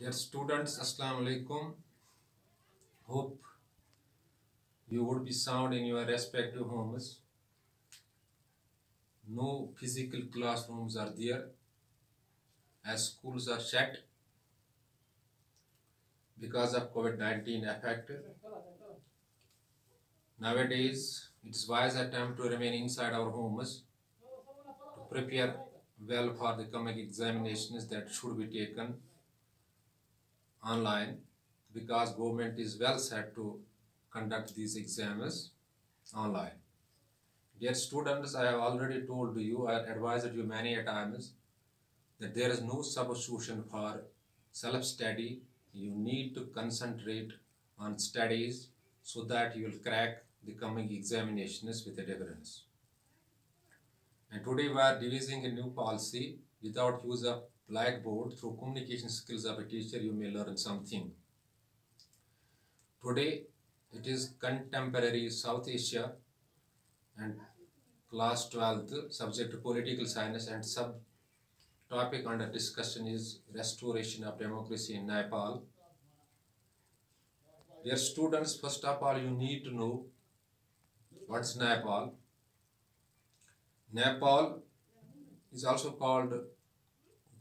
Dear students, Assalamu alaikum. Hope you would be sound in your respective homes. No physical classrooms are there as schools are shut because of COVID-19 effect. Nowadays, it is wise attempt to remain inside our homes to prepare well for the coming examinations that should be taken online because government is well set to conduct these exams online. Dear students, I have already told you, I advised you many a times that there is no substitution for self-study. You need to concentrate on studies so that you will crack the coming examinations with a difference. And today we are devising a new policy. Without use of blackboard, through communication skills of a teacher, you may learn something. Today it is contemporary South Asia and class 12th subject political science, and topic under discussion is restoration of democracy in Nepal. Dear students, first of all you need to know what's Nepal. Nepal is also called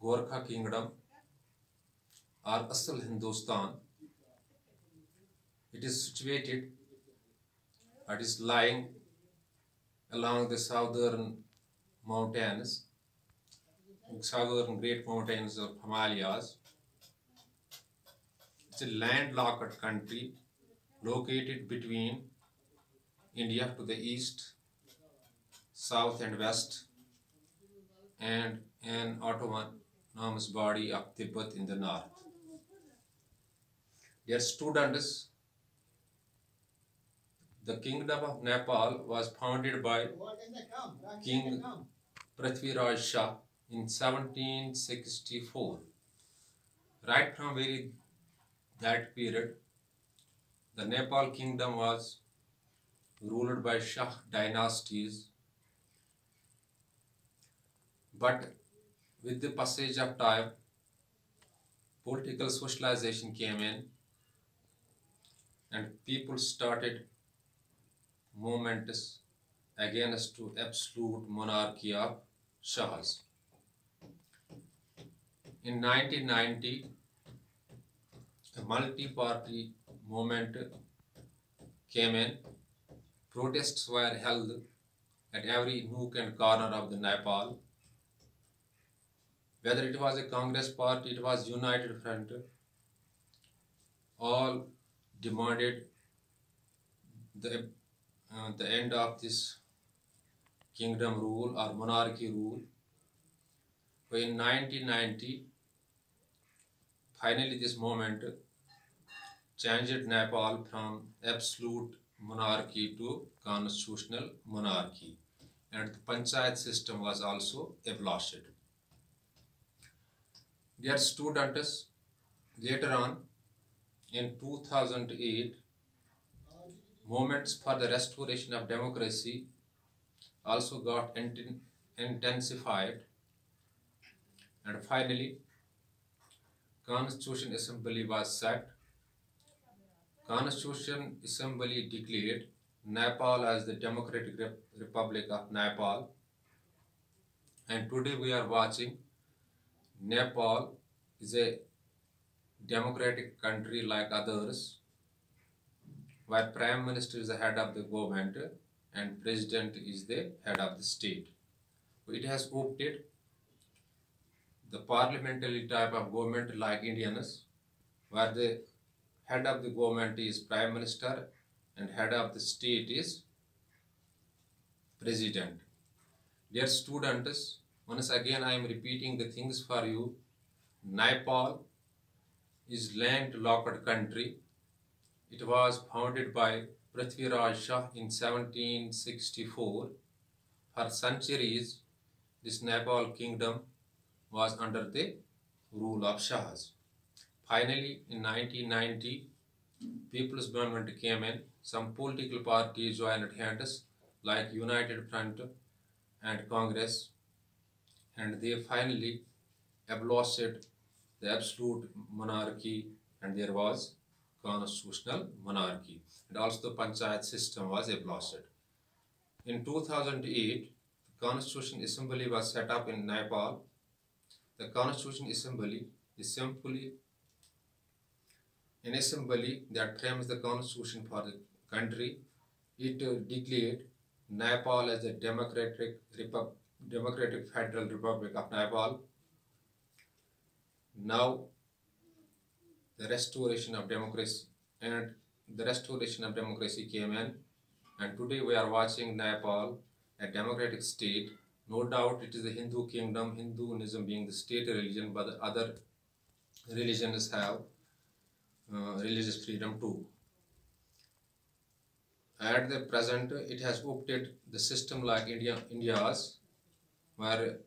Gorkha Kingdom or Asal Hindustan. It is situated, it is lying along the southern mountains, southern great mountains of Himalayas. It's a landlocked country located between India to the east, south and west, and an autonomous body of Tibet in the north. Dear students, the Kingdom of Nepal was founded by King Prithviraj Shah in 1764. Right from that period, the Nepal Kingdom was ruled by Shah dynasties, but with the passage of time, political socialization came in and people started movements against to absolute monarchy of Shahs. In 1990, a multi-party movement came in. Protests were held at every nook and corner of the Nepal. Whether it was a Congress party, it was United Front, all demanded the end of this kingdom rule or monarchy rule. In 1990, finally this movement changed Nepal from absolute monarchy to constitutional monarchy, and the panchayat system was also abolished. Dear students, later on in 2008, movements for the restoration of democracy also got intensified, and finally Constitution Assembly was set. Constitution Assembly declared Nepal as the Democratic Republic of Nepal, and today we are watching Nepal is a democratic country like others, where Prime Minister is the head of the government and President is the head of the state. It has opted the parliamentary type of government like Indians, where the head of the government is Prime Minister and head of the state is President. Dear students, once again I am repeating the things for you. Nepal is landlocked country. It was founded by Prithviraj Shah in 1764. For centuries, this Nepal kingdom was under the rule of Shahs. Finally, in 1990, People's Movement came in. Some political parties joined hands like United Front and Congress, and they finally abolished the absolute monarchy and there was constitutional monarchy, and also the panchayat system was abolished. In 2008, the Constitution Assembly was set up in Nepal. The Constitution Assembly is simply an assembly that frames the constitution for the country. It declared Nepal as a democratic federal republic of Nepal. Now the restoration of democracy came in, and today we are watching Nepal, a democratic state. No doubt it is the Hindu kingdom, Hinduism being the state religion, but the other religions have religious freedom too. At the present, it has opted the system like India's, where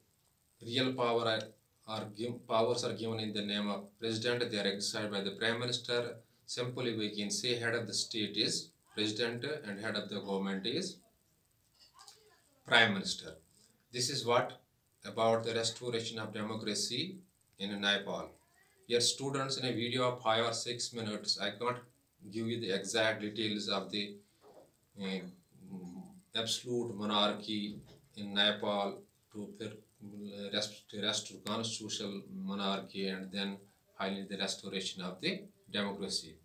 real powers are given in the name of president. They are exercised by the prime minister. Simply we can say head of the state is president and head of the government is prime minister. This is what about the restoration of democracy in Nepal. Here students, in a video of 5 or 6 minutes, I can't give you the exact details of the absolute monarchy in Nepal to restore constitutional monarchy and then finally the restoration of the democracy.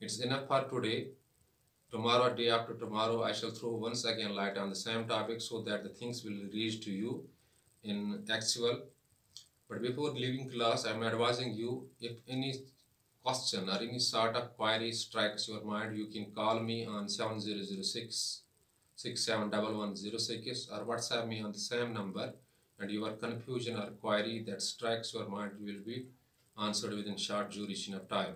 It's enough for today. Tomorrow, day after tomorrow, I shall throw once again light on the same topic so that the things will reach to you in actual. But before leaving class, I am advising you, if any question or any sort of query strikes your mind, you can call me on 7006 671106 or WhatsApp me on the same number, and your confusion or query that strikes your mind will be answered within short duration of time.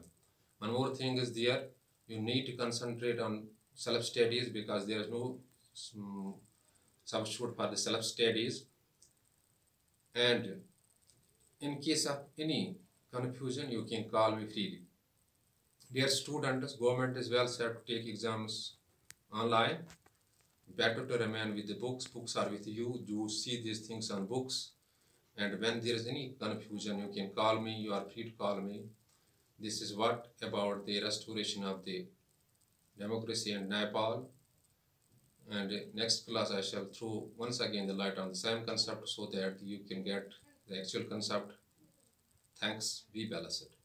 One more thing is there, you need to concentrate on self-studies because there is no substitute for the self-studies. And in case of any confusion, you can call me freely. Dear students, government is well set to take exams online. Better to remain with the books. Books are with you. You see these things on books. And when there is any confusion, you can call me. You are free to call me. This is what about the restoration of the democracy in Nepal. And next class I shall throw once again the light on the same concept so that you can get the actual concept. Thanks. Be blessed.